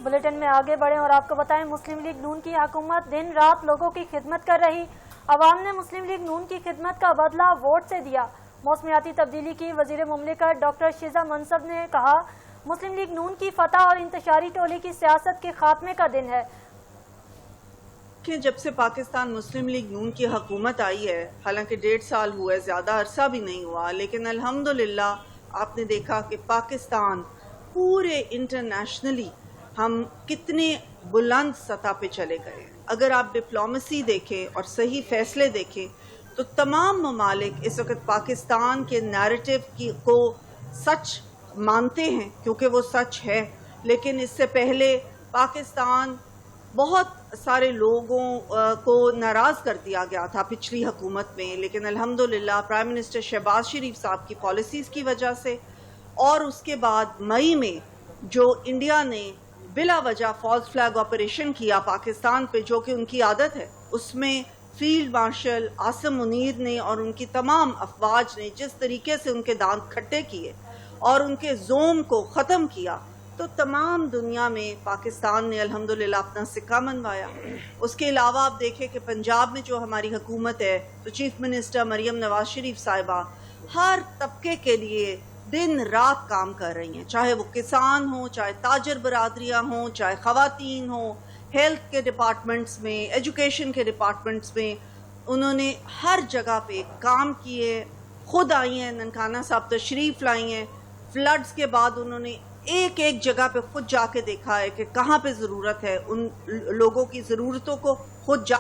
Bulletin में आगे बढ़ें और आपको बताएं, मुस्लिम लीग नून की हुकूमत दिन रात लोगों की खिदमत कर रही। अवाम ने मुस्लिम लीग नून की खिदमत का बदला वोट से दिया। मौसमियाती तब्दीली की वजीर मुमलिकत डॉक्टर शिजा मनसब ने कहा, मुस्लिम लीग नून की फतह और इंतशारी टोली की सियासत के खात्मे का दिन है। जब से पाकिस्तान मुस्लिम लीग नून की हुकूमत आई है, हालांकि 1.5 साल हुआ है, ज़्यादा अरसा भी नहीं हुआ, लेकिन अल्हम्दुलिल्लाह आपने देखा कि पाकिस्तान पूरे इंटरनेशनली हम कितने बुलंद सतह पे चले गए। अगर आप डिप्लोमेसी देखें और सही फैसले देखें तो तमाम ममालिक इस वक्त पाकिस्तान के नैरेटिव को सच मानते हैं, क्योंकि वो सच है। लेकिन इससे पहले पाकिस्तान बहुत सारे लोगों को नाराज़ कर दिया गया था पिछली हुकूमत में, लेकिन अल्हम्दुलिल्लाह प्राइम मिनिस्टर शहबाज शरीफ साहब की पॉलिसीज़ की वजह से और उसके बाद मई में जो इंडिया ने बिला वजह फॉल्स फ्लैग ऑपरेशन किया पाकिस्तान पे, जो कि उनकी आदत है, उसमें फील्ड मार्शल आसिम मुनीर ने और उनकी तमाम अफवाज ने जिस तरीके से उनके दांत खट्टे किए और उनके जोम को ख़त्म किया, तो तमाम दुनिया में पाकिस्तान ने अल्हम्दुलिल्लाह अपना सिक्का मनवाया। उसके अलावा आप देखें कि पंजाब में जो हमारी हुकूमत है, तो चीफ मिनिस्टर मरियम नवाज शरीफ साहिबा हर तबके के लिए दिन रात काम कर रही हैं, चाहे वो किसान हो, चाहे ताजर बरादरियाँ हों, चाहे ख़वातीन हों, हेल्थ के डिपार्टमेंट्स में, एजुकेशन के डिपार्टमेंट्स में, उन्होंने हर जगह पे काम किए। खुद आई हैं, ननकाना साहब तशरीफ़ लाई हैं। फ्लड्स के बाद उन्होंने एक एक जगह पे खुद जाके देखा है कि कहाँ पे ज़रूरत है, उन लोगों की ज़रूरतों को खुद जा